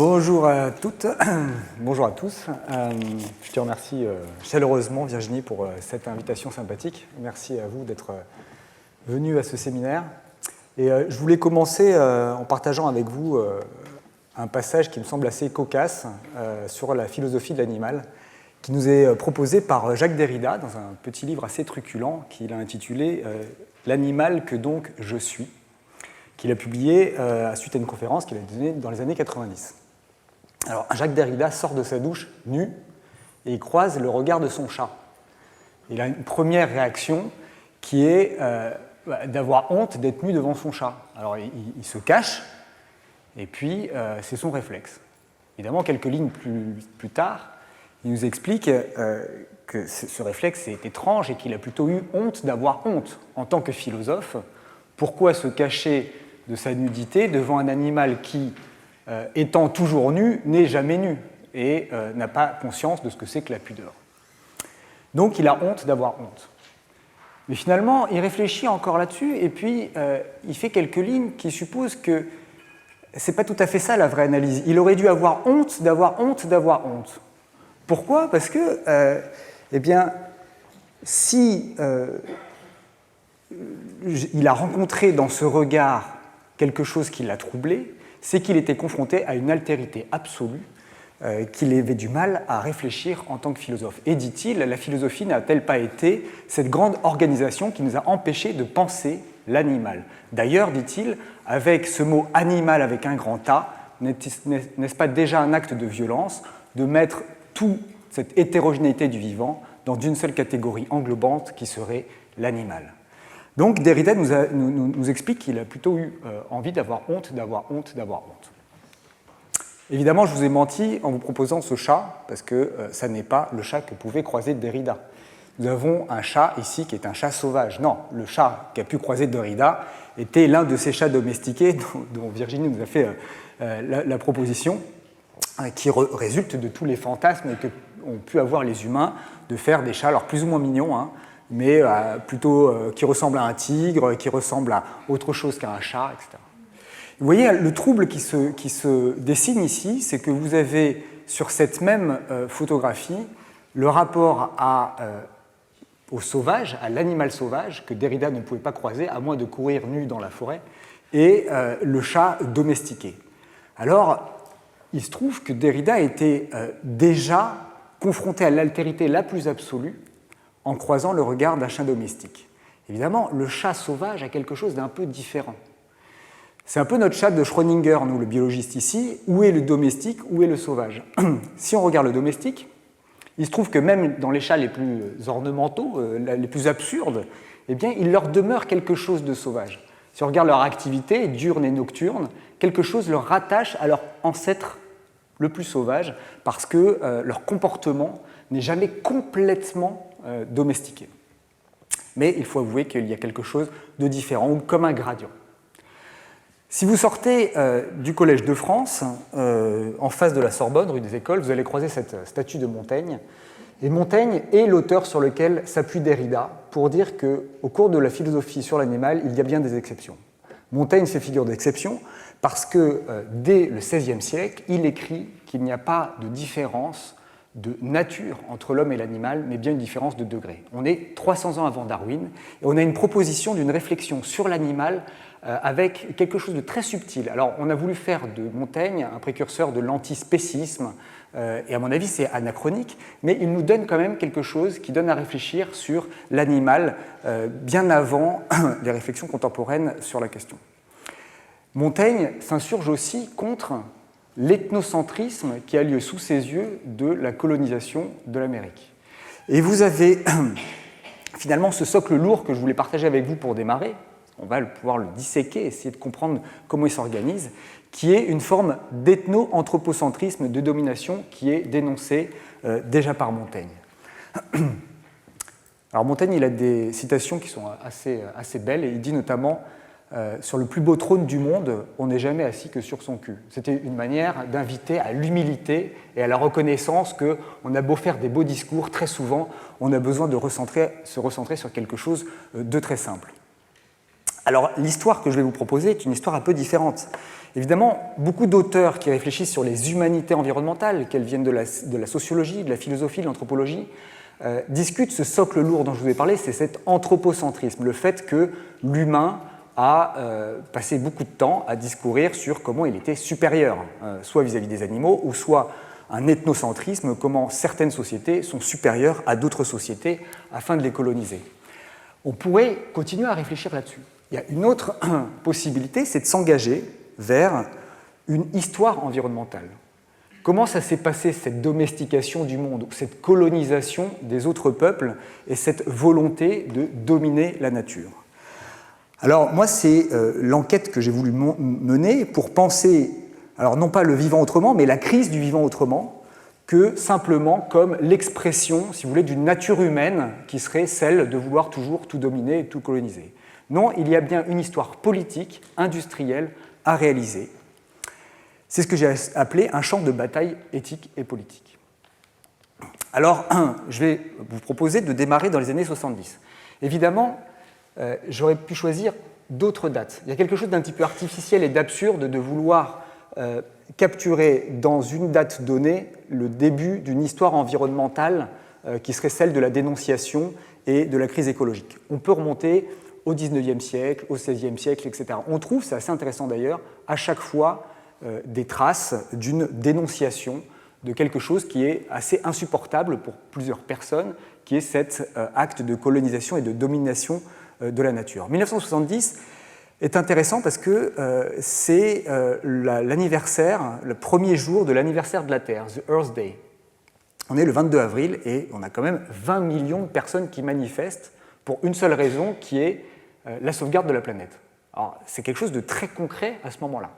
Bonjour à toutes, bonjour à tous. Je te remercie chaleureusement Virginie pour cette invitation sympathique. Merci à vous d'être venus à ce séminaire. Et je voulais commencer en partageant avec vous un passage qui me semble assez cocasse sur la philosophie de l'animal, qui nous est proposé par Jacques Derrida dans un petit livre assez truculent qu'il a intitulé « L'animal que donc je suis », qu'il a publié suite à une conférence qu'il a donnée dans les années 90. Alors, Jacques Derrida sort de sa douche nu et il croise le regard de son chat. Il a une première réaction qui est d'avoir honte d'être nu devant son chat. Alors, il se cache et puis c'est son réflexe. Évidemment, quelques lignes plus tard, il nous explique que ce réflexe est étrange et qu'il a plutôt eu honte d'avoir honte. En tant que philosophe, pourquoi se cacher de sa nudité devant un animal qui, étant toujours nu, n'est jamais nu et n'a pas conscience de ce que c'est que la pudeur. Donc il a honte d'avoir honte. Mais finalement, il réfléchit encore là-dessus et puis il fait quelques lignes qui supposent que ce n'est pas tout à fait ça la vraie analyse. Il aurait dû avoir honte d'avoir honte d'avoir honte. Pourquoi ? Parce que, si il a rencontré dans ce regard quelque chose qui l'a troublé, c'est qu'il était confronté à une altérité absolue qu'il avait du mal à réfléchir en tant que philosophe. Et dit-il, la philosophie n'a-t-elle pas été cette grande organisation qui nous a empêchés de penser l'animal ? D'ailleurs, dit-il, avec ce mot « animal » avec un grand A, n'est-ce pas déjà un acte de violence de mettre toute cette hétérogénéité du vivant dans une seule catégorie englobante qui serait l'animal ? Donc Derrida nous explique qu'il a plutôt eu envie d'avoir honte, d'avoir honte, d'avoir honte. Évidemment, je vous ai menti en vous proposant ce chat, parce que ça n'est pas le chat que pouvait croiser Derrida. Nous avons un chat ici qui est un chat sauvage. Non, le chat qu'a pu croiser Derrida était l'un de ces chats domestiqués dont Virginie nous a fait la proposition, qui résulte de tous les fantasmes qu'ont pu avoir les humains de faire des chats, alors plus ou moins mignons, mais plutôt qui ressemble à un tigre, qui ressemble à autre chose qu'à un chat, etc. Vous voyez, le trouble qui se dessine ici, c'est que vous avez sur cette même photographie le rapport au sauvage, à l'animal sauvage, que Derrida ne pouvait pas croiser, à moins de courir nu dans la forêt, et le chat domestiqué. Alors, il se trouve que Derrida était déjà confronté à l'altérité la plus absolue en croisant le regard d'un chat domestique. Évidemment, le chat sauvage a quelque chose d'un peu différent. C'est un peu notre chat de Schrödinger, nous, le biologiste ici. Où est le domestique, où est le sauvage ? Si on regarde le domestique, il se trouve que même dans les chats les plus ornementaux, les plus absurdes, eh bien, il leur demeure quelque chose de sauvage. Si on regarde leur activité, diurne et nocturne, quelque chose leur rattache à leur ancêtre le plus sauvage, parce que leur comportement n'est jamais complètement domestiqué. Mais il faut avouer qu'il y a quelque chose de différent, ou comme un gradient. Si vous sortez du Collège de France, en face de la Sorbonne, rue des Écoles, vous allez croiser cette statue de Montaigne. Et Montaigne est l'auteur sur lequel s'appuie Derrida pour dire qu'au cours de la philosophie sur l'animal, il y a bien des exceptions. Montaigne fait figure d'exception parce que dès le XVIe siècle, il écrit qu'il n'y a pas de différence de nature entre l'homme et l'animal, mais bien une différence de degré. On est 300 ans avant Darwin, et on a une proposition d'une réflexion sur l'animal avec quelque chose de très subtil. Alors, on a voulu faire de Montaigne un précurseur de l'antispécisme, et à mon avis, c'est anachronique, mais il nous donne quand même quelque chose qui donne à réfléchir sur l'animal bien avant les réflexions contemporaines sur la question. Montaigne s'insurge aussi contre l'ethnocentrisme qui a lieu sous ses yeux de la colonisation de l'Amérique. Et vous avez finalement ce socle lourd que je voulais partager avec vous pour démarrer, on va pouvoir le disséquer, essayer de comprendre comment il s'organise, qui est une forme d'ethno-anthropocentrisme de domination qui est dénoncée déjà par Montaigne. Alors Montaigne, il a des citations qui sont assez belles, et il dit notamment sur le plus beau trône du monde, on n'est jamais assis que sur son cul. C'était une manière d'inviter à l'humilité et à la reconnaissance qu'on a beau faire des beaux discours, très souvent, on a besoin de se recentrer sur quelque chose de très simple. Alors, l'histoire que je vais vous proposer est une histoire un peu différente. Évidemment, beaucoup d'auteurs qui réfléchissent sur les humanités environnementales, qu'elles viennent de la sociologie, de la philosophie, de l'anthropologie, discutent ce socle lourd dont je vous ai parlé, c'est cet anthropocentrisme, le fait que l'humain a passé beaucoup de temps à discourir sur comment il était supérieur, soit vis-à-vis des animaux, ou soit un ethnocentrisme, comment certaines sociétés sont supérieures à d'autres sociétés afin de les coloniser. On pourrait continuer à réfléchir là-dessus. Il y a une autre possibilité, c'est de s'engager vers une histoire environnementale. Comment ça s'est passé, cette domestication du monde, cette colonisation des autres peuples et cette volonté de dominer la nature? Alors, moi, c'est l'enquête que j'ai voulu mener pour penser, alors non pas le vivant autrement, mais la crise du vivant autrement, que simplement comme l'expression, si vous voulez, d'une nature humaine qui serait celle de vouloir toujours tout dominer et tout coloniser. Non, il y a bien une histoire politique, industrielle, à réaliser. C'est ce que j'ai appelé un champ de bataille éthique et politique. Alors, je vais vous proposer de démarrer dans les années 70. Évidemment, j'aurais pu choisir d'autres dates. Il y a quelque chose d'un petit peu artificiel et d'absurde de vouloir capturer dans une date donnée le début d'une histoire environnementale qui serait celle de la dénonciation et de la crise écologique. On peut remonter au XIXe siècle, au XVIe siècle, etc. On trouve, c'est assez intéressant d'ailleurs, à chaque fois des traces d'une dénonciation de quelque chose qui est assez insupportable pour plusieurs personnes, qui est cet acte de colonisation et de domination de la nature. 1970 est intéressant parce que c'est l'anniversaire, le premier jour de l'anniversaire de la Terre, the Earth Day. On est le 22 avril et on a quand même 20 millions de personnes qui manifestent pour une seule raison qui est la sauvegarde de la planète. Alors, c'est quelque chose de très concret à ce moment-là.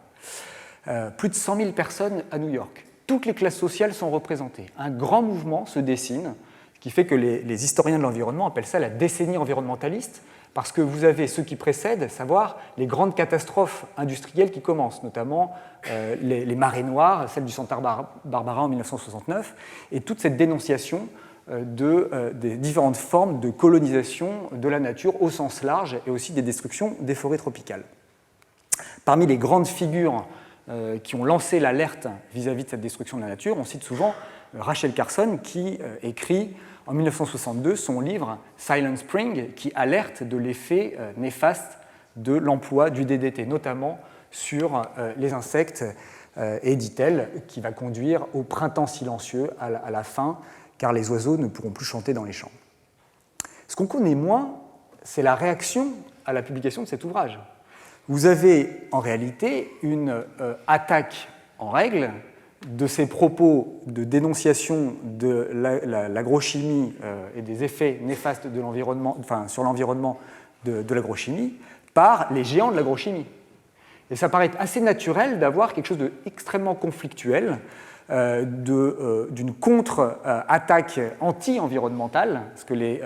Plus de 100 000 personnes à New York. Toutes les classes sociales sont représentées. Un grand mouvement se dessine, ce qui fait que les historiens de l'environnement appellent ça la décennie environnementaliste, parce que vous avez ceux qui précèdent, savoir les grandes catastrophes industrielles qui commencent, notamment les marées noires, celle du Santa Barbara en 1969, et toute cette dénonciation des différentes formes de colonisation de la nature au sens large et aussi des destructions des forêts tropicales. Parmi les grandes figures qui ont lancé l'alerte vis-à-vis de cette destruction de la nature, on cite souvent Rachel Carson qui écrit en 1962 son livre Silent Spring qui alerte de l'effet néfaste de l'emploi du DDT, notamment sur les insectes, et dit-elle, qui va conduire au printemps silencieux à la fin, car les oiseaux ne pourront plus chanter dans les champs. Ce qu'on connaît moins, c'est la réaction à la publication de cet ouvrage. Vous avez en réalité une attaque en règle de ces propos de dénonciation de l'agrochimie et des effets néfastes de l'environnement, enfin, sur l'environnement de l'agrochimie par les géants de l'agrochimie. Et ça paraît assez naturel d'avoir quelque chose d'extrêmement conflictuel, d'une contre-attaque anti-environnementale, ce que les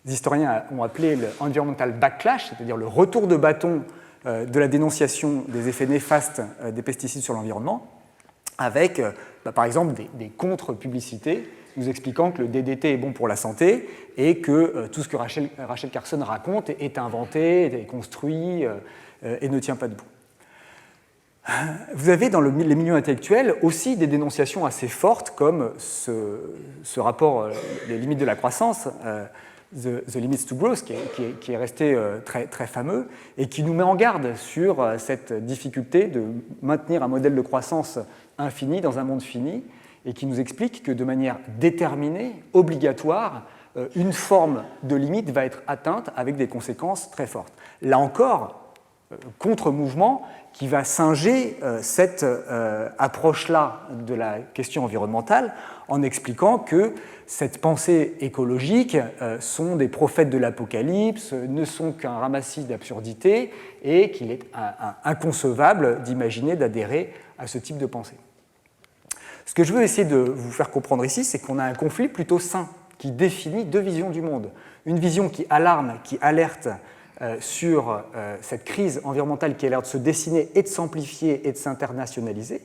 historiens ont appelé le environmental backlash, c'est-à-dire le retour de bâton de la dénonciation des effets néfastes des pesticides sur l'environnement, avec par exemple des contre-publicités nous expliquant que le DDT est bon pour la santé et que tout ce que Rachel Carson raconte est inventé, est construit et ne tient pas debout. Vous avez dans les milieux intellectuels aussi des dénonciations assez fortes comme ce rapport Les limites de la croissance, The Limits to Growth, qui est resté très, très fameux et qui nous met en garde sur cette difficulté de maintenir un modèle de croissance infini dans un monde fini et qui nous explique que de manière déterminée, obligatoire, une forme de limite va être atteinte avec des conséquences très fortes. Là encore, contre-mouvement qui va singer cette approche-là de la question environnementale en expliquant que cette pensée écologique sont des prophètes de l'apocalypse, ne sont qu'un ramassis d'absurdités et qu'il est inconcevable d'imaginer d'adhérer à ce type de pensée. Ce que je veux essayer de vous faire comprendre ici, c'est qu'on a un conflit plutôt sain qui définit deux visions du monde. Une vision qui alarme, qui alerte sur cette crise environnementale qui a l'air de se dessiner et de s'amplifier et de s'internationaliser,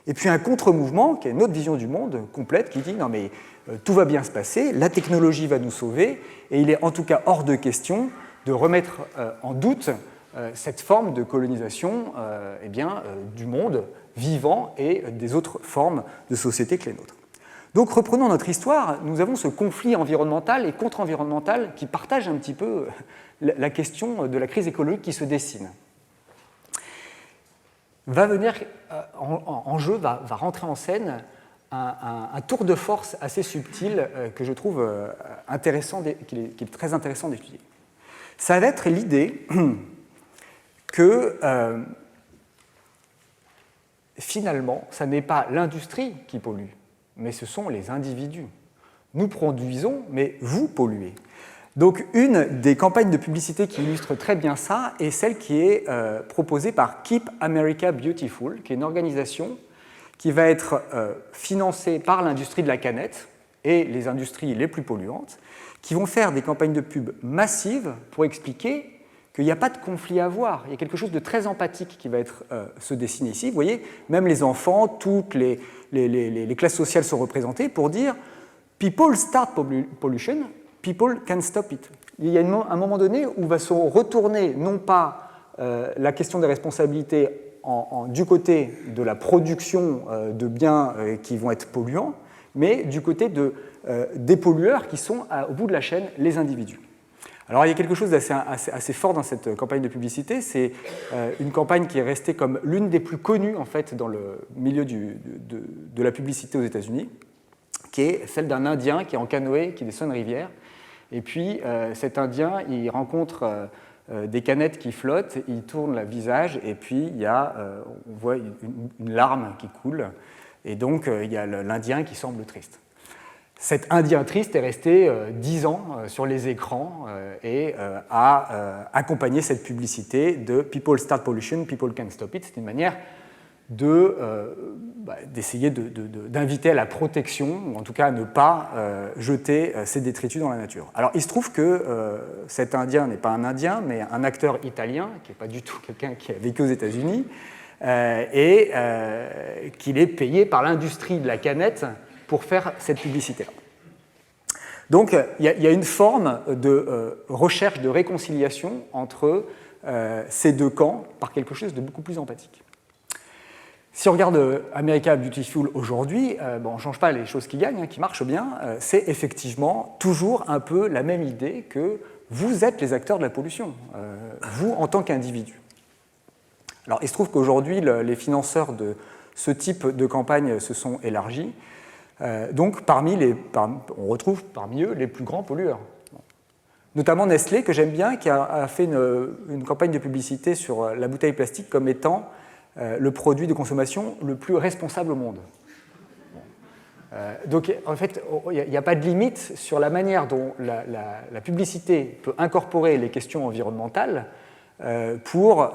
et puis un contre-mouvement qui est une autre vision du monde complète qui dit non mais tout va bien se passer, la technologie va nous sauver et il est en tout cas hors de question de remettre en doute cette forme de colonisation du monde vivant et des autres formes de société que les nôtres. Donc reprenons notre histoire, nous avons ce conflit environnemental et contre-environnemental qui partage un petit peu la question de la crise écologique qui se dessine. Va venir en jeu, va rentrer en scène un tour de force assez subtil que je trouve intéressant, qui est très intéressant d'étudier. Ça va être l'idée que finalement, ça n'est pas l'industrie qui pollue, mais ce sont les individus. Nous produisons, mais vous polluez. Donc une des campagnes de publicité qui illustre très bien ça est celle qui est proposée par Keep America Beautiful, qui est une organisation qui va être financée par l'industrie de la canette et les industries les plus polluantes, qui vont faire des campagnes de pub massives pour expliquer qu'il n'y a pas de conflit à avoir. Il y a quelque chose de très empathique qui va se dessiner ici. Vous voyez, même les enfants, toutes les classes sociales sont représentées pour dire « People start pollution, people can stop it ». Il y a un moment donné où va se retourner non pas la question des responsabilités du côté de la production de biens qui vont être polluants, mais du côté des pollueurs qui sont au bout de la chaîne, les individus. Alors il y a quelque chose d'assez fort dans cette campagne de publicité, c'est une campagne qui est restée comme l'une des plus connues en fait, dans le milieu de la publicité aux États-Unis, qui est celle d'un Indien qui est en canoë, qui descend une rivière, et puis cet Indien, il rencontre des canettes qui flottent, il tourne le visage, et puis on voit une larme qui coule, et donc il y a l'Indien qui semble triste. Cet Indien triste est resté 10 ans sur les écrans et a accompagné cette publicité de « People start pollution, people can stop it ». C'est une manière d'essayer d'inviter à la protection, ou en tout cas à ne pas jeter ces détritus dans la nature. Alors il se trouve que cet Indien n'est pas un Indien, mais un acteur italien, qui n'est pas du tout quelqu'un qui a vécu aux États-Unis, et qu'il est payé par l'industrie de la canette pour faire cette publicité-là. Donc, il y a une forme de recherche de réconciliation entre ces deux camps par quelque chose de beaucoup plus empathique. Si on regarde America Beautiful aujourd'hui, on ne change pas les choses qui gagnent, qui marchent bien, c'est effectivement toujours un peu la même idée que vous êtes les acteurs de la pollution, vous en tant qu'individu. Alors, il se trouve qu'aujourd'hui, les financeurs de ce type de campagne se sont élargis. Donc, on retrouve parmi eux les plus grands pollueurs. Notamment Nestlé, que j'aime bien, qui a fait une campagne de publicité sur la bouteille plastique comme étant le produit de consommation le plus responsable au monde. Donc, en fait, il n'y a pas de limite sur la manière dont la publicité peut incorporer les questions environnementales pour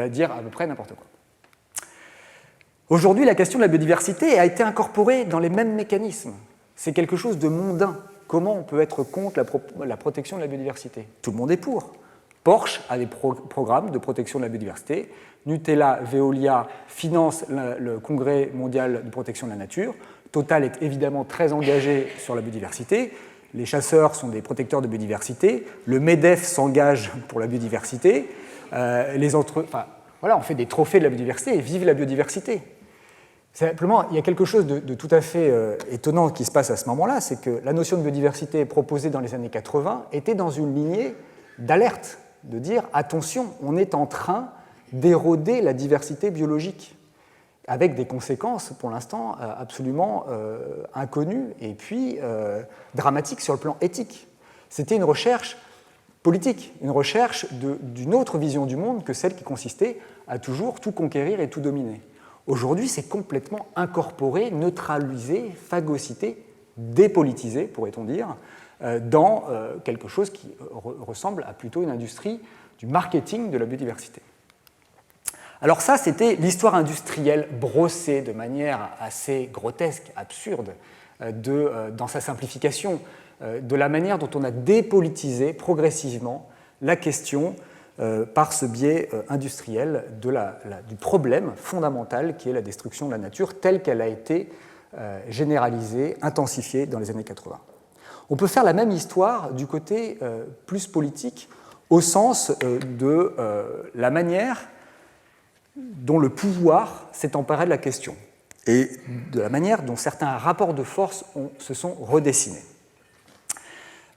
dire à peu près n'importe quoi. Aujourd'hui, la question de la biodiversité a été incorporée dans les mêmes mécanismes. C'est quelque chose de mondain. Comment on peut être contre la protection de la biodiversité? Tout le monde est pour. Porsche a des programmes de protection de la biodiversité. Nutella, Veolia financent le Congrès mondial de protection de la nature. Total est évidemment très engagé sur la biodiversité. Les chasseurs sont des protecteurs de biodiversité. Le MEDEF s'engage pour la biodiversité. On fait des trophées de la biodiversité et vive la biodiversité. Simplement, il y a quelque chose de tout à fait étonnant qui se passe à ce moment-là, c'est que la notion de biodiversité proposée dans les années 80 était dans une lignée d'alerte, de dire attention, on est en train d'éroder la diversité biologique, avec des conséquences pour l'instant absolument inconnues et puis dramatiques sur le plan éthique. C'était une recherche politique, une recherche d'une autre vision du monde que celle qui consistait à toujours tout conquérir et tout dominer. Aujourd'hui, c'est complètement incorporé, neutralisé, phagocyté, dépolitisé, pourrait-on dire, dans quelque chose qui ressemble à plutôt une industrie du marketing de la biodiversité. Alors ça, c'était l'histoire industrielle brossée de manière assez grotesque, absurde, dans sa simplification, de la manière dont on a dépolitisé progressivement la question par ce biais industriel du problème fondamental qui est la destruction de la nature telle qu'elle a été généralisée, intensifiée dans les années 80. On peut faire la même histoire du côté plus politique au sens de la manière dont le pouvoir s'est emparé de la question et de la manière dont certains rapports de force se sont redessinés.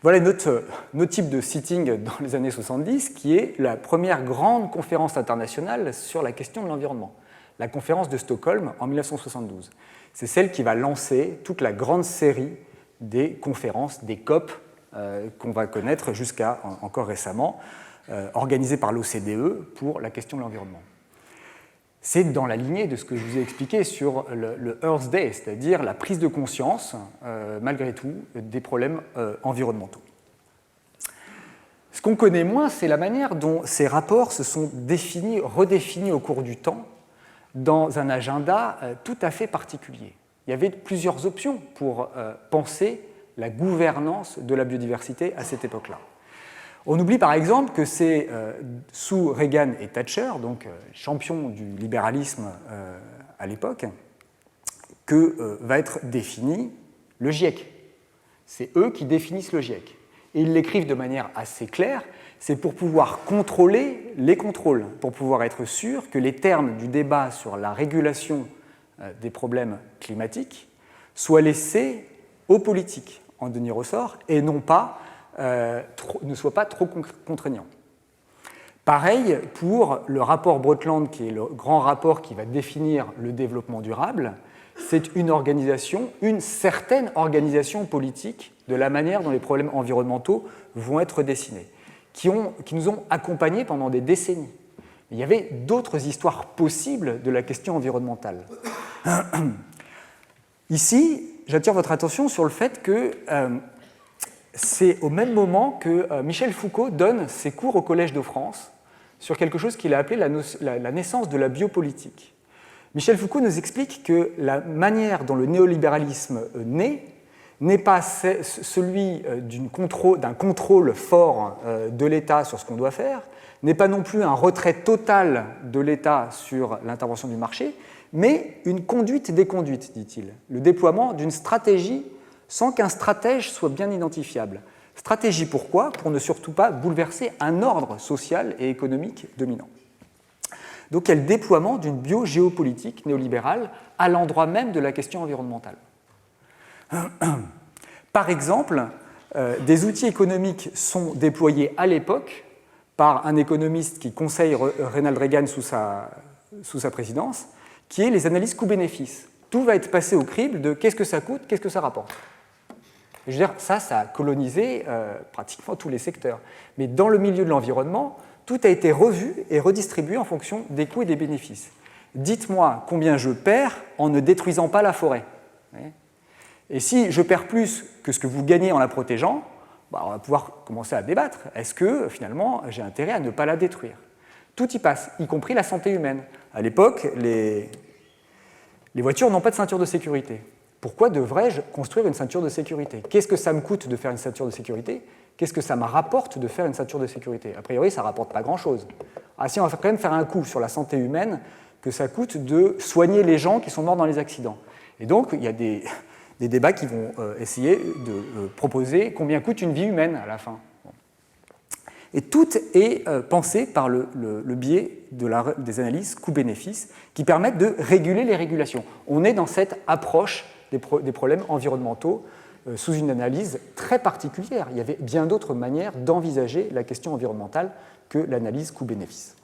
Voilà notre type de sitting dans les années 70, qui est la première grande conférence internationale sur la question de l'environnement, la conférence de Stockholm en 1972. C'est celle qui va lancer toute la grande série des conférences, des COP, qu'on va connaître jusqu'à encore récemment, organisées par l'OCDE pour la question de l'environnement. C'est dans la lignée de ce que je vous ai expliqué sur le Earth Day, c'est-à-dire la prise de conscience, malgré tout, des problèmes environnementaux. Ce qu'on connaît moins, c'est la manière dont ces rapports se sont redéfinis au cours du temps dans un agenda tout à fait particulier. Il y avait plusieurs options pour penser la gouvernance de la biodiversité à cette époque-là. On oublie par exemple que c'est sous Reagan et Thatcher, donc champions du libéralisme à l'époque, que va être défini le GIEC. C'est eux qui définissent le GIEC. Et ils l'écrivent de manière assez claire, c'est pour pouvoir contrôler les contrôles, pour pouvoir être sûr que les termes du débat sur la régulation des problèmes climatiques soient laissés aux politiques en dernier ressort et non pas ne soit pas trop contraignant. Pareil pour le rapport Brundtland, qui est le grand rapport qui va définir le développement durable. C'est une certaine organisation politique de la manière dont les problèmes environnementaux vont être dessinés, qui nous ont accompagnés pendant des décennies. Il y avait d'autres histoires possibles de la question environnementale. Ici, j'attire votre attention sur le fait que c'est au même moment que Michel Foucault donne ses cours au Collège de France sur quelque chose qu'il a appelé la naissance de la biopolitique. Michel Foucault nous explique que la manière dont le néolibéralisme naît n'est pas celui d'un contrôle fort de l'État sur ce qu'on doit faire, n'est pas non plus un retrait total de l'État sur l'intervention du marché, mais une conduite des conduites, dit-il, le déploiement d'une stratégie sans qu'un stratège soit bien identifiable. Stratégie pourquoi ? Pour ne surtout pas bouleverser un ordre social et économique dominant. Donc il y a le déploiement d'une biogéopolitique néolibérale à l'endroit même de la question environnementale. Par exemple, des outils économiques sont déployés à l'époque par un économiste qui conseille Ronald Reagan sous sa présidence, qui est les analyses coût-bénéfice. Tout va être passé au crible de qu'est-ce que ça coûte, qu'est-ce que ça rapporte. Je veux dire, ça a colonisé pratiquement tous les secteurs. Mais dans le milieu de l'environnement, tout a été revu et redistribué en fonction des coûts et des bénéfices. Dites-moi combien je perds en ne détruisant pas la forêt. Et si je perds plus que ce que vous gagnez en la protégeant, on va pouvoir commencer à débattre. Est-ce que, finalement, j'ai intérêt à ne pas la détruire ? Tout y passe, y compris la santé humaine. À l'époque, les voitures n'ont pas de ceinture de sécurité. Pourquoi devrais-je construire une ceinture de sécurité ? Qu'est-ce que ça me coûte de faire une ceinture de sécurité ? Qu'est-ce que ça me rapporte de faire une ceinture de sécurité ? A priori, ça ne rapporte pas grand-chose. Ah si, on va quand même faire un coût sur la santé humaine que ça coûte de soigner les gens qui sont morts dans les accidents. Et donc, il y a des débats qui vont essayer de proposer combien coûte une vie humaine à la fin. Et tout est pensé par le biais des analyses coût-bénéfice qui permettent de réguler les régulations. On est dans cette approche des problèmes environnementaux sous une analyse très particulière. Il y avait bien d'autres manières d'envisager la question environnementale que l'analyse coût-bénéfice.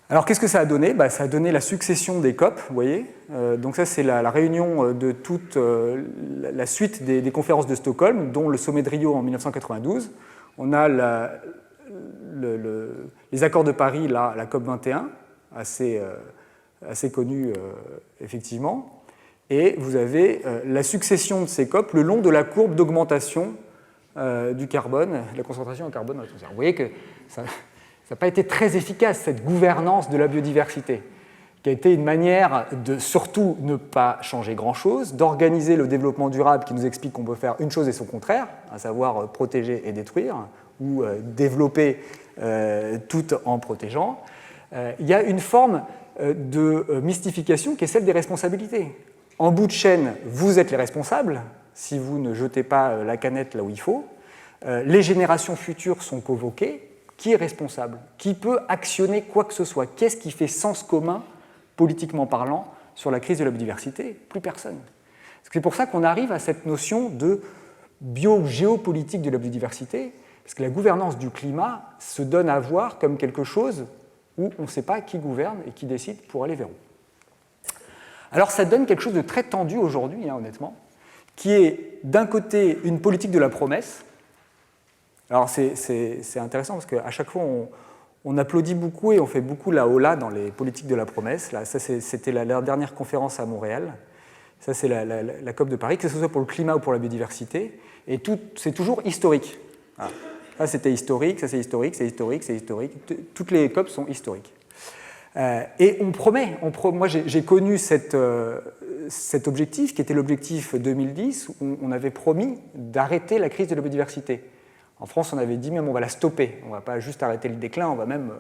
Alors, qu'est-ce que ça a donné ? Ça a donné la succession des COP, vous voyez. Donc ça, c'est la réunion de toute la suite des conférences de Stockholm, dont le sommet de Rio en 1992. On a les accords de Paris, là, la COP 21, assez connue, effectivement. Et vous avez la succession de ces COP le long de la courbe d'augmentation du carbone, la concentration en carbone dans l'atmosphère. Vous voyez que ça n'a pas été très efficace, cette gouvernance de la biodiversité, qui a été une manière de surtout ne pas changer grand-chose, d'organiser le développement durable qui nous explique qu'on peut faire une chose et son contraire, à savoir protéger et détruire, ou développer tout en protégeant. Il y a une forme de mystification qui est celle des responsabilités. En bout de chaîne, vous êtes les responsables si vous ne jetez pas la canette là où il faut. les générations futures sont convoquées, qui est responsable? Qui peut actionner quoi que ce soit? Qu'est-ce qui fait sens commun, politiquement parlant, sur la crise de la biodiversité? Plus personne. C'est pour ça qu'on arrive à cette notion de bio-géopolitique de la biodiversité, parce que la gouvernance du climat se donne à voir comme quelque chose où on ne sait pas qui gouverne et qui décide pour aller vers où. Alors ça donne quelque chose de très tendu aujourd'hui, honnêtement, qui est d'un côté une politique de la promesse. Alors c'est intéressant parce qu'à chaque fois on applaudit beaucoup et on fait beaucoup la hola dans les politiques de la promesse. Là, ça c'était la dernière conférence à Montréal. Ça c'est la COP de Paris, que ce soit pour le climat ou pour la biodiversité. Et c'est toujours historique. Voilà. Ça c'était historique, ça c'est historique, c'est historique, c'est historique. Toutes les COP sont historiques. Et on promet. Moi j'ai connu cet objectif qui était l'objectif 2010 où on avait promis d'arrêter la crise de la biodiversité. En France, on avait dit même on va la stopper, on ne va pas juste arrêter le déclin, on va même...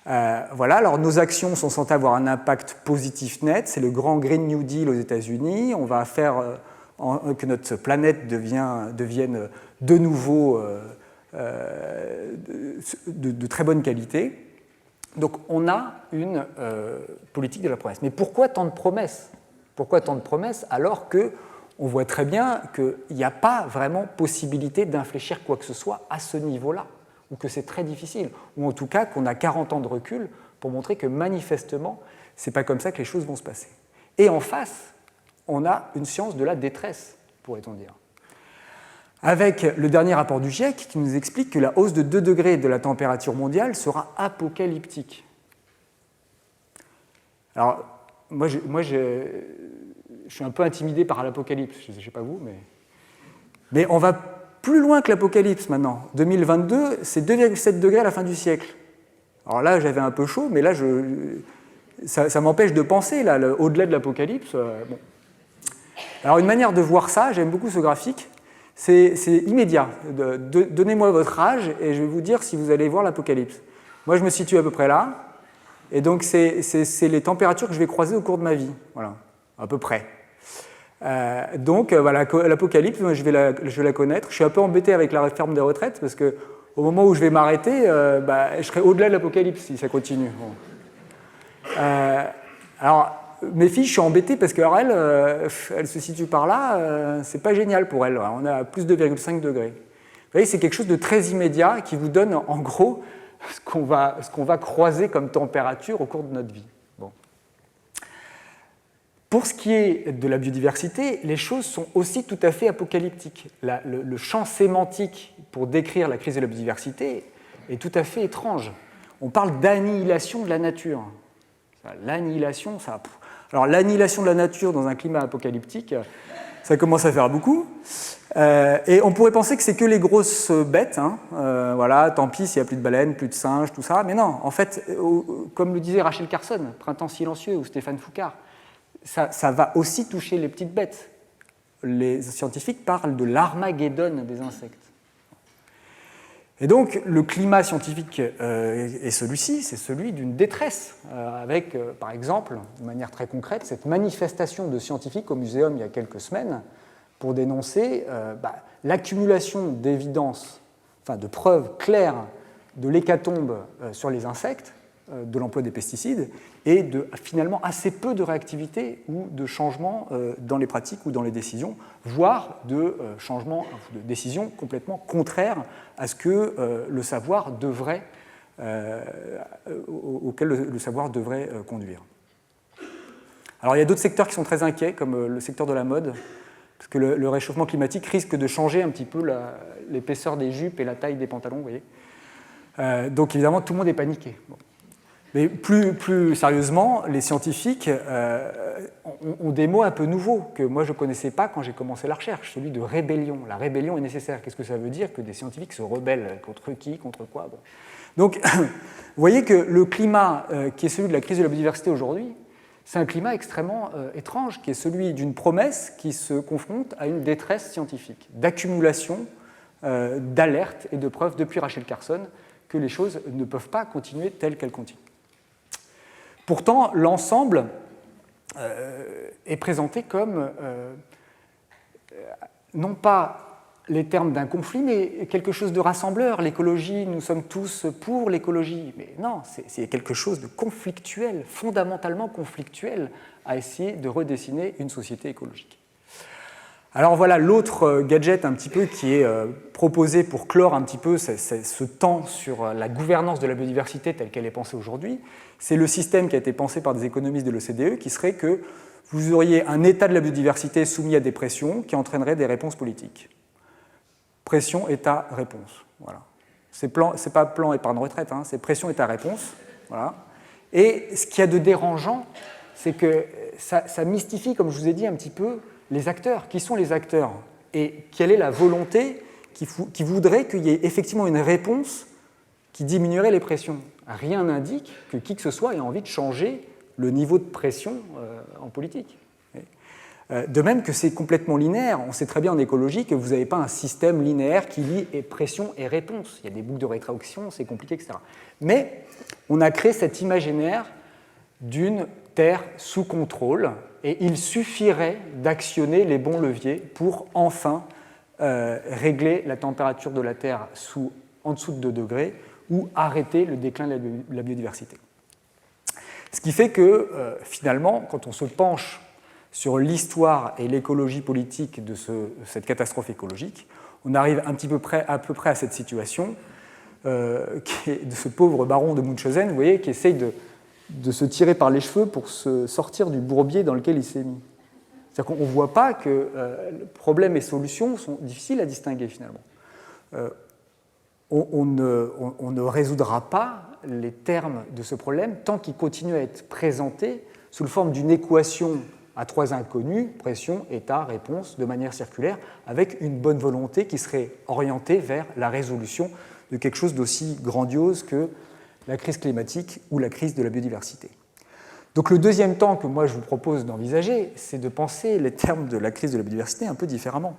voilà, alors nos actions sont censées avoir un impact positif net, c'est le grand Green New Deal aux États-Unis, on va faire que notre planète devienne de nouveau de très bonne qualité. Donc on a une politique de la promesse. Mais pourquoi tant de promesses? Pourquoi tant de promesses alors que on voit très bien qu'il n'y a pas vraiment possibilité d'infléchir quoi que ce soit à ce niveau-là, ou que c'est très difficile, ou en tout cas qu'on a 40 ans de recul pour montrer que manifestement, ce n'est pas comme ça que les choses vont se passer. Et en face, on a une science de la détresse, pourrait-on dire. Avec le dernier rapport du GIEC qui nous explique que la hausse de 2 degrés de la température mondiale sera apocalyptique. Alors, moi je suis un peu intimidé par l'apocalypse, je ne sais pas vous, mais on va plus loin que l'apocalypse maintenant. 2022, c'est 2,7 degrés à la fin du siècle. Alors là, j'avais un peu chaud, mais là, ça m'empêche de penser, là, au-delà de l'apocalypse. Bon. Alors une manière de voir ça, j'aime beaucoup ce graphique, c'est immédiat. Donnez-moi votre âge et je vais vous dire si vous allez voir l'apocalypse. Moi, je me situe à peu près là, et donc c'est les températures que je vais croiser au cours de ma vie. Voilà. À peu près. Donc, voilà, l'apocalypse, je vais la connaître. Je suis un peu embêté avec la réforme des retraites parce qu'au moment où je vais m'arrêter, je serai au-delà de l'apocalypse si ça continue. Bon. Alors, mes filles, je suis embêté parce qu'elles se situent par là, c'est pas génial pour elles. On est à plus 2,5 degrés. Vous voyez, c'est quelque chose de très immédiat qui vous donne en gros ce qu'on va croiser comme température au cours de notre vie. Pour ce qui est de la biodiversité, les choses sont aussi tout à fait apocalyptiques. Le champ sémantique pour décrire la crise de la biodiversité est tout à fait étrange. On parle d'annihilation de la nature. L'annihilation, ça... Alors l'annihilation de la nature dans un climat apocalyptique, ça commence à faire beaucoup. Et on pourrait penser que c'est que les grosses bêtes. Voilà, tant pis s'il n'y a plus de baleines, plus de singes, tout ça. Mais non, en fait, comme le disait Rachel Carson, Printemps silencieux, ou Stéphane Foucard, ça va aussi toucher les petites bêtes. Les scientifiques parlent de l'Armageddon des insectes. Et donc, le climat scientifique est celui-ci, c'est celui d'une détresse, avec, par exemple, de manière très concrète, cette manifestation de scientifiques au muséum il y a quelques semaines pour dénoncer l'accumulation d'évidences, enfin de preuves claires de l'hécatombe sur les insectes, de l'emploi des pesticides, et de finalement assez peu de réactivité ou de changement dans les pratiques ou dans les décisions, voire de changements, de décisions complètement contraires à ce que le savoir devrait, auquel le savoir devrait conduire. Alors il y a d'autres secteurs qui sont très inquiets, comme le secteur de la mode, parce que le réchauffement climatique risque de changer un petit peu l'épaisseur des jupes et la taille des pantalons, vous voyez. Donc évidemment, tout le monde est paniqué. Bon. Mais plus sérieusement, les scientifiques ont des mots un peu nouveaux que moi je ne connaissais pas quand j'ai commencé la recherche, celui de rébellion. La rébellion est nécessaire. Qu'est-ce que ça veut dire? Que des scientifiques se rebellent contre qui? Contre quoi? Bon. Donc, vous voyez que le climat qui est celui de la crise de la biodiversité aujourd'hui, c'est un climat extrêmement étrange, qui est celui d'une promesse qui se confronte à une détresse scientifique, d'accumulation, d'alerte et de preuves depuis Rachel Carson que les choses ne peuvent pas continuer telles qu'elles continuent. Pourtant, l'ensemble est présenté comme non pas les termes d'un conflit, mais quelque chose de rassembleur. L'écologie, nous sommes tous pour l'écologie. Mais non, c'est quelque chose de conflictuel, fondamentalement conflictuel, à essayer de redessiner une société écologique. Alors voilà l'autre gadget un petit peu qui est proposé pour clore un petit peu ce temps sur la gouvernance de la biodiversité telle qu'elle est pensée aujourd'hui. C'est le système qui a été pensé par des économistes de l'OCDE qui serait que vous auriez un état de la biodiversité soumis à des pressions qui entraîneraient des réponses politiques. Pression, état, réponse. Voilà. C'est pas plan épargne retraite, hein, c'est pression, état, réponse. Voilà. Et ce qu'il y a de dérangeant, c'est que ça mystifie, comme je vous ai dit un petit peu, les acteurs. Qui sont les acteurs? Et quelle est la volonté qui voudrait qu'il y ait effectivement une réponse qui diminuerait les pressions? Rien n'indique que qui que ce soit ait envie de changer le niveau de pression en politique. De même que c'est complètement linéaire. On sait très bien en écologie que vous n'avez pas un système linéaire qui lie pression et réponse. Il y a des boucles de rétroaction, c'est compliqué, etc. Mais on a créé cet imaginaire d'une Terre sous contrôle et il suffirait d'actionner les bons leviers pour enfin régler la température de la Terre en dessous de 2 degrés ou arrêter le déclin de la biodiversité. Ce qui fait que finalement, quand on se penche sur l'histoire et l'écologie politique de cette catastrophe écologique, on arrive à peu près à cette situation qui est de ce pauvre baron de Munchausen, vous voyez, qui essaye de se tirer par les cheveux pour se sortir du bourbier dans lequel il s'est mis. C'est-à-dire qu'on ne voit pas que problème et solution sont difficiles à distinguer finalement. On ne résoudra pas les termes de ce problème tant qu'il continue à être présenté sous la forme d'une équation à 3 inconnus, pression, état, réponse, de manière circulaire, avec une bonne volonté qui serait orientée vers la résolution de quelque chose d'aussi grandiose que la crise climatique ou la crise de la biodiversité. Donc le deuxième temps que moi je vous propose d'envisager, c'est de penser les termes de la crise de la biodiversité un peu différemment.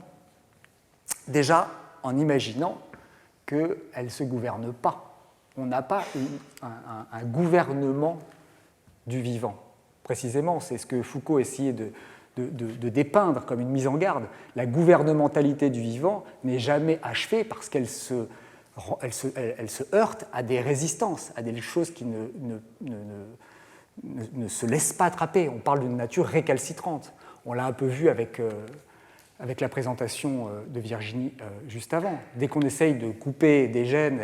Déjà, en imaginant qu'elle ne se gouverne pas. On n'a pas un gouvernement du vivant. Précisément, c'est ce que Foucault essayait de dépeindre comme une mise en garde. La gouvernementalité du vivant n'est jamais achevée parce qu'elle se heurte à des résistances, à des choses qui ne se laissent pas attraper. On parle d'une nature récalcitrante. On l'a un peu vu avec la présentation de Virginie juste avant. Dès qu'on essaye de couper des gènes,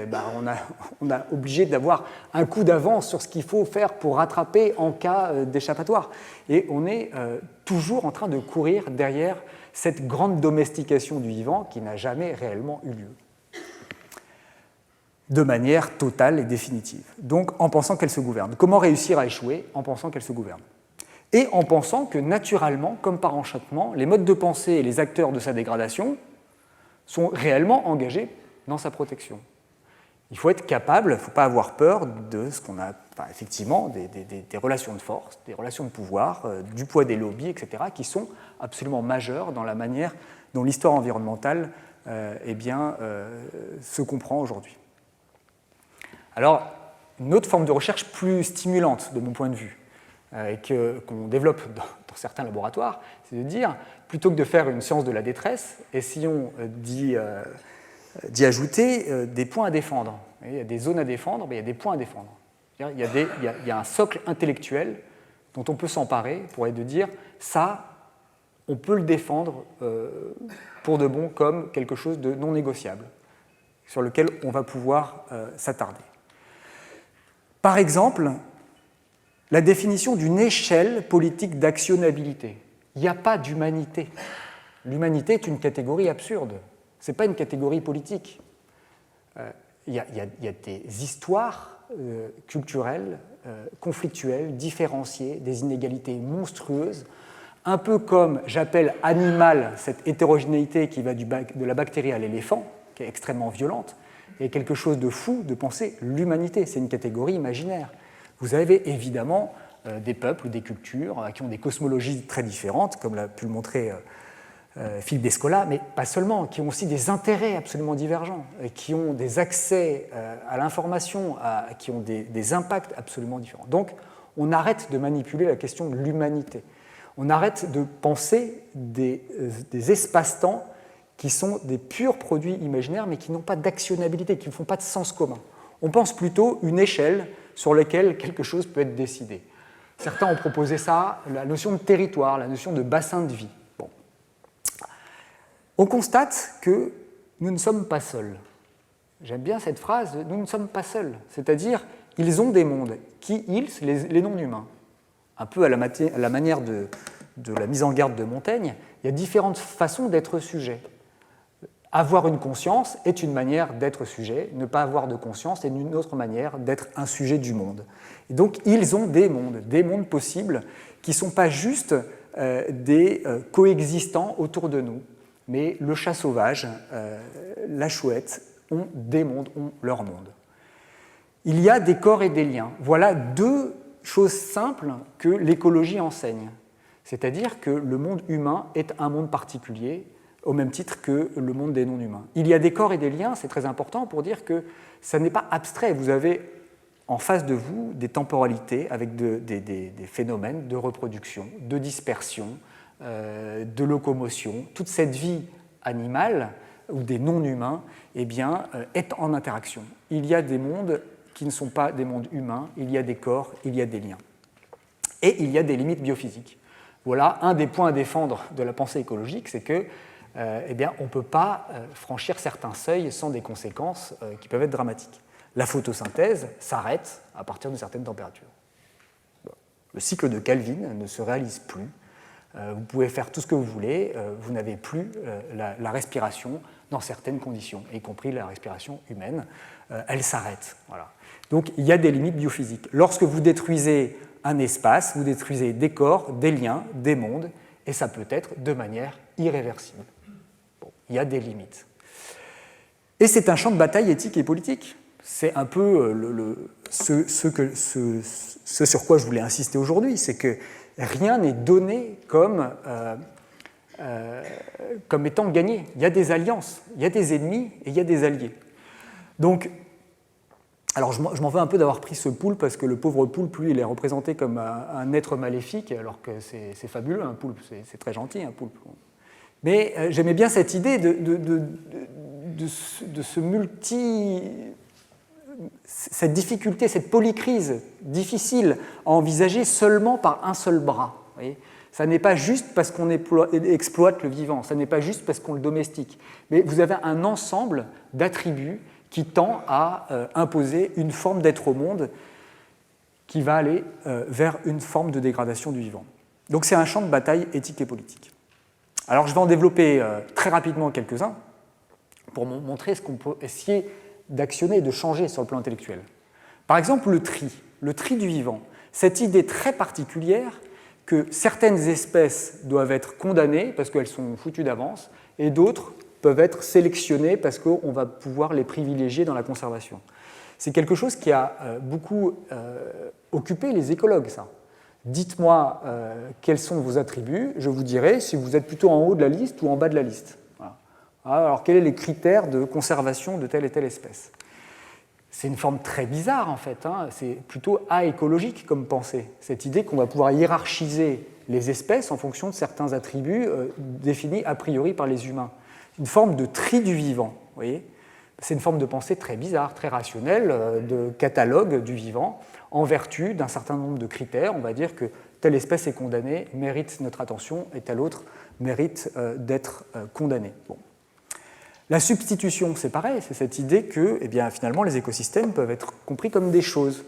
on a obligé d'avoir un coup d'avance sur ce qu'il faut faire pour rattraper en cas d'échappatoire. Et on est toujours en train de courir derrière cette grande domestication du vivant qui n'a jamais réellement eu lieu, de manière totale et définitive. Donc en pensant qu'elle se gouverne. Comment réussir à échouer? En pensant qu'elle se gouverne. Et en pensant que naturellement, comme par enchantement, les modes de pensée et les acteurs de sa dégradation sont réellement engagés dans sa protection. Il faut être capable, il ne faut pas avoir peur de ce qu'on a, effectivement, des relations de force, des relations de pouvoir, du poids des lobbies, etc., qui sont absolument majeures dans la manière dont l'histoire environnementale se comprend aujourd'hui. Alors, une autre forme de recherche plus stimulante, de mon point de vue, qu'on développe dans certains laboratoires, c'est de dire, plutôt que de faire une science de la détresse, essayons d'y ajouter des points à défendre. Il y a des zones à défendre, mais il y a des points à défendre. Il y a un socle intellectuel dont on peut s'emparer pour être de dire, ça, on peut le défendre pour de bon comme quelque chose de non négociable, sur lequel on va pouvoir s'attarder. Par exemple, la définition d'une échelle politique d'actionnabilité. Il n'y a pas d'humanité. L'humanité est une catégorie absurde. Ce n'est pas une catégorie politique. Il y a des histoires culturelles, conflictuelles, différenciées, des inégalités monstrueuses, un peu comme j'appelle animale cette hétérogénéité qui va de la bactérie à l'éléphant, qui est extrêmement violente, et quelque chose de fou de penser l'humanité. C'est une catégorie imaginaire. Vous avez évidemment des peuples ou des cultures qui ont des cosmologies très différentes, comme l'a pu le montrer Philippe Descola, mais pas seulement, qui ont aussi des intérêts absolument divergents, qui ont des accès à l'information, qui ont des impacts absolument différents. Donc, on arrête de manipuler la question de l'humanité. On arrête de penser des espaces-temps qui sont des purs produits imaginaires, mais qui n'ont pas d'actionnabilité, qui ne font pas de sens commun. On pense plutôt une échelle sur laquelle quelque chose peut être décidé. Certains ont proposé ça, la notion de territoire, la notion de bassin de vie. Bon. On constate que nous ne sommes pas seuls. J'aime bien cette phrase, nous ne sommes pas seuls. C'est-à-dire, ils ont des mondes. Qui, ils, les non-humains. Un peu à la manière de la mise en garde de Montaigne, il y a différentes façons d'être sujet. Avoir une conscience est une manière d'être sujet, ne pas avoir de conscience est une autre manière d'être un sujet du monde. Et donc, ils ont des mondes possibles qui ne sont pas juste des coexistants autour de nous, mais le chat sauvage, la chouette ont des mondes, ont leur monde. Il y a des corps et des liens. Voilà deux choses simples que l'écologie enseigne. C'est-à-dire que le monde humain est un monde particulier, au même titre que le monde des non-humains. Il y a des corps et des liens, c'est très important pour dire que ça n'est pas abstrait. Vous avez en face de vous des temporalités avec des phénomènes de reproduction, de dispersion, de locomotion. Toute cette vie animale ou des non-humains eh bien, est en interaction. Il y a des mondes qui ne sont pas des mondes humains, il y a des corps, il y a des liens. Et il y a des limites biophysiques. Voilà un des points à défendre de la pensée écologique, c'est que eh bien, on ne peut pas franchir certains seuils sans des conséquences qui peuvent être dramatiques. La photosynthèse s'arrête à partir d'une certaine température. Le cycle de Calvin ne se réalise plus. Vous pouvez faire tout ce que vous voulez, vous n'avez plus la respiration dans certaines conditions, y compris la respiration humaine. Elle s'arrête. Voilà. Donc il y a des limites biophysiques. Lorsque vous détruisez un espace, vous détruisez des corps, des liens, des mondes, et ça peut être de manière irréversible. Bon, il y a des limites. Et c'est un champ de bataille éthique et politique. C'est un peu ce sur quoi je voulais insister aujourd'hui, c'est que rien n'est donné comme étant gagné. Il y a des alliances, il y a des ennemis et il y a des alliés. Donc, alors je m'en veux un peu d'avoir pris ce poulpe, parce que le pauvre poulpe, lui, il est représenté comme un être maléfique, alors que c'est fabuleux, un poulpe, c'est très gentil, un poulpe. Mais j'aimais bien cette idée de cette difficulté, cette polycrise difficile à envisager seulement par un seul bras. Vous voyez, ça n'est pas juste parce qu'on exploite le vivant, ça n'est pas juste parce qu'on le domestique, mais vous avez un ensemble d'attributs qui tend à imposer une forme d'être au monde qui va aller vers une forme de dégradation du vivant. Donc c'est un champ de bataille éthique et politique. Alors je vais en développer très rapidement quelques-uns pour montrer ce qu'on peut essayer d'actionner et de changer sur le plan intellectuel. Par exemple, le tri du vivant. Cette idée très particulière que certaines espèces doivent être condamnées parce qu'elles sont foutues d'avance et d'autres peuvent être sélectionnées parce qu'on va pouvoir les privilégier dans la conservation. C'est quelque chose qui a beaucoup occupé les écologues, ça. Dites-moi quels sont vos attributs, je vous dirai si vous êtes plutôt en haut de la liste ou en bas de la liste. Voilà. Alors, quels sont les critères de conservation de telle et telle espèce ? C'est une forme très bizarre, en fait. Hein. C'est plutôt aécologique comme pensée. Cette idée qu'on va pouvoir hiérarchiser les espèces en fonction de certains attributs définis a priori par les humains. Une forme de tri du vivant, vous voyez ? C'est une forme de pensée très bizarre, très rationnelle, de catalogue du vivant, en vertu d'un certain nombre de critères. On va dire que telle espèce est condamnée, mérite notre attention, et telle autre mérite d'être condamnée. Bon. La substitution, c'est pareil, c'est cette idée que eh bien, finalement, les écosystèmes peuvent être compris comme des choses.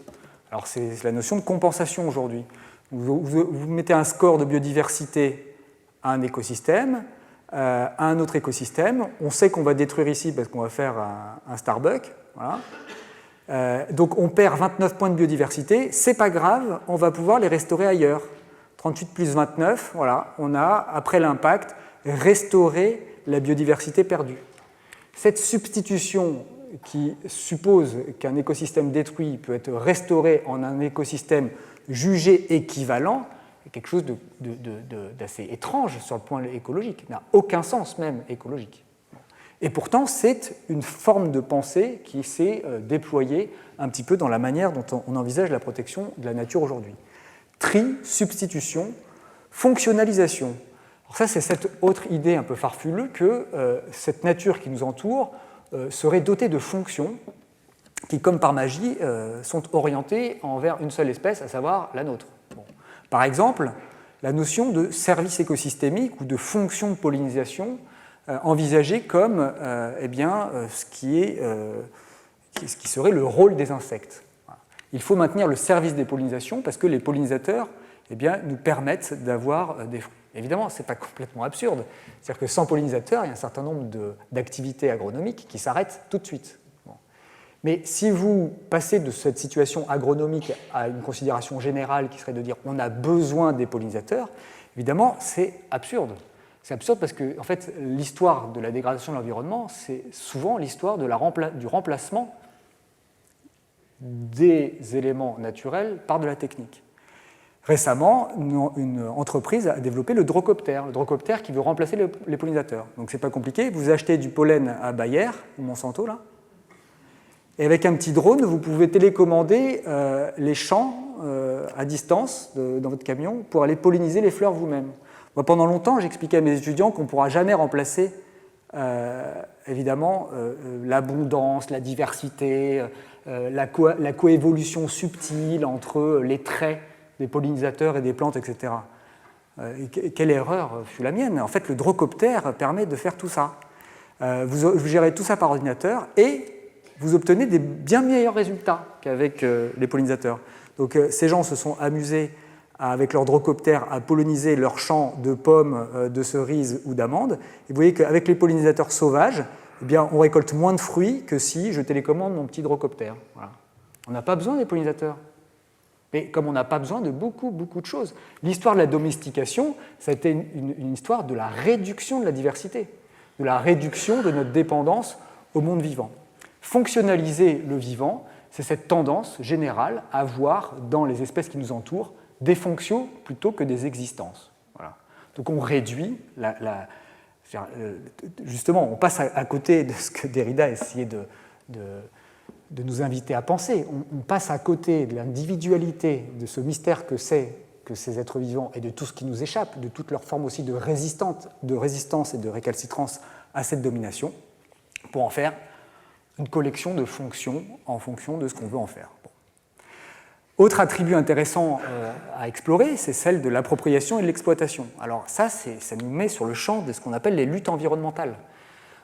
Alors c'est la notion de compensation aujourd'hui. Vous mettez un score de biodiversité à un écosystème, à un autre écosystème. On sait qu'on va détruire ici parce qu'on va faire un Starbucks. Voilà. Donc on perd 29 points de biodiversité. C'est pas grave, on va pouvoir les restaurer ailleurs. 38 plus 29, voilà, on a, après l'impact, restauré la biodiversité perdue. Cette substitution qui suppose qu'un écosystème détruit peut être restauré en un écosystème jugé équivalent, quelque chose d'assez étrange sur le plan écologique, n'a aucun sens même écologique. Et pourtant, c'est une forme de pensée qui s'est déployée un petit peu dans la manière dont on envisage la protection de la nature aujourd'hui. Tri, substitution, fonctionnalisation. Alors ça, c'est cette autre idée un peu farfelue que cette nature qui nous entoure serait dotée de fonctions qui, comme par magie, sont orientées envers une seule espèce, à savoir la nôtre. Bon. Par exemple, la notion de service écosystémique ou de fonction de pollinisation envisagée comme ce qui serait le rôle des insectes. Voilà. Il faut maintenir le service des pollinisations parce que les pollinisateurs nous permettent d'avoir des fruits. Évidemment, ce n'est pas complètement absurde. C'est-à-dire que sans pollinisateurs, il y a un certain nombre d'activités agronomiques qui s'arrêtent tout de suite. Bon. Mais si vous passez de cette situation agronomique à une considération générale qui serait de dire on a besoin des pollinisateurs, évidemment, c'est absurde. C'est absurde parce que en fait, l'histoire de la dégradation de l'environnement, c'est souvent l'histoire du remplacement des éléments naturels par de la technique. Récemment, une entreprise a développé le drocoptère qui veut remplacer les pollinisateurs. Donc c'est pas compliqué, vous achetez du pollen à Bayer, ou Monsanto là, et avec un petit drone, vous pouvez télécommander les champs à distance dans votre camion pour aller polliniser les fleurs vous-même. Moi, pendant longtemps, j'expliquais à mes étudiants qu'on ne pourra jamais remplacer évidemment l'abondance, la diversité, la coévolution subtile entre les traits des pollinisateurs et des plantes, etc. Quelle erreur fut la mienne. En fait, le drocoptère permet de faire tout ça. Vous gérez tout ça par ordinateur et vous obtenez des bien meilleurs résultats qu'avec les pollinisateurs. Donc ces gens se sont amusés avec leur drocoptère à polliniser leurs champs de pommes, de cerises ou d'amandes. Et vous voyez qu'avec les pollinisateurs sauvages, on récolte moins de fruits que si je télécommande mon petit drocoptère. Voilà. On n'a pas besoin des pollinisateurs. Mais comme on n'a pas besoin de beaucoup de choses. L'histoire de la domestication, ça a été une histoire de la réduction de la diversité, de la réduction de notre dépendance au monde vivant. Fonctionnaliser le vivant, c'est cette tendance générale à voir dans les espèces qui nous entourent des fonctions plutôt que des existences. Voilà. Donc on réduit justement, on passe à côté de ce que Derrida essayait de nous inviter à penser. On passe à côté de l'individualité, de ce mystère que c'est que ces êtres vivants et de tout ce qui nous échappe, de toute leur forme aussi de résistance et de récalcitrance à cette domination, pour en faire une collection de fonctions en fonction de ce qu'on veut en faire. Bon. Autre attribut intéressant à explorer, c'est celle de l'appropriation et de l'exploitation. Alors ça nous met sur le champ de ce qu'on appelle les luttes environnementales.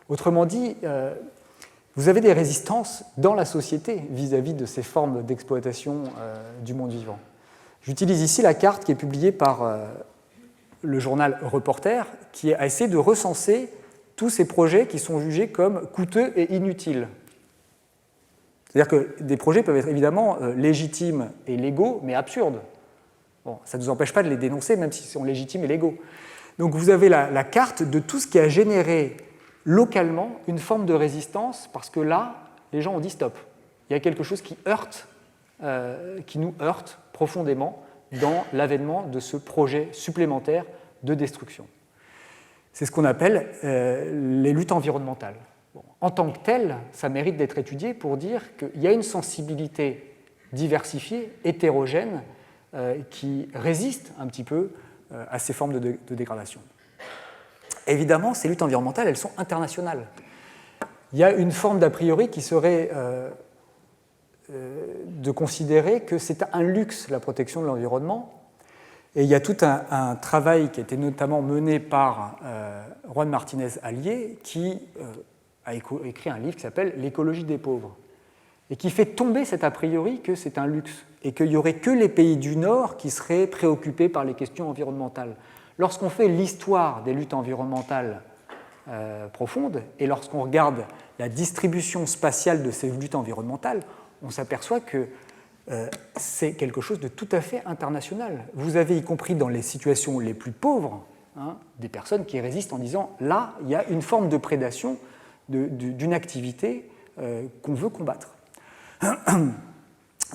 Autrement dit, vous avez des résistances dans la société vis-à-vis de ces formes d'exploitation du monde vivant. J'utilise ici la carte qui est publiée par le journal Reporter, qui a essayé de recenser tous ces projets qui sont jugés comme coûteux et inutiles. C'est-à-dire que des projets peuvent être évidemment légitimes et légaux, mais absurdes. Bon, ça ne nous empêche pas de les dénoncer, même s'ils sont légitimes et légaux. Donc vous avez la carte de tout ce qui a généré localement une forme de résistance, parce que là, les gens ont dit stop. Il y a quelque chose qui nous heurte profondément dans l'avènement de ce projet supplémentaire de destruction. C'est ce qu'on appelle les luttes environnementales. Bon, en tant que telles, ça mérite d'être étudié pour dire qu'il y a une sensibilité diversifiée, hétérogène, qui résiste un petit peu à ces formes de dégradation. Évidemment, ces luttes environnementales, elles sont internationales. Il y a une forme d'a priori qui serait de considérer que c'est un luxe, la protection de l'environnement. Et il y a tout un travail qui a été notamment mené par Juan Martínez Allier, qui a écrit un livre qui s'appelle « L'écologie des pauvres », et qui fait tomber cet a priori que c'est un luxe, et qu'il n'y aurait que les pays du Nord qui seraient préoccupés par les questions environnementales. Lorsqu'on fait l'histoire des luttes environnementales profondes, et lorsqu'on regarde la distribution spatiale de ces luttes environnementales, on s'aperçoit que c'est quelque chose de tout à fait international. Vous avez, y compris dans les situations les plus pauvres, des personnes qui résistent en disant « là, il y a une forme de prédation d'une activité qu'on veut combattre ».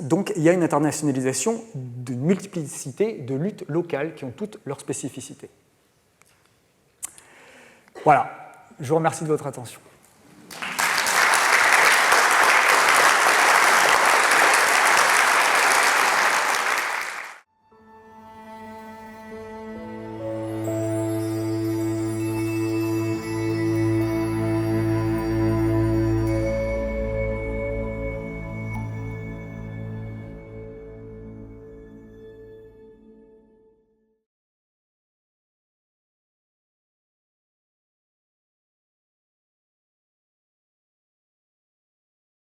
Donc il y a une internationalisation d'une multiplicité de luttes locales qui ont toutes leurs spécificités. Voilà, je vous remercie de votre attention.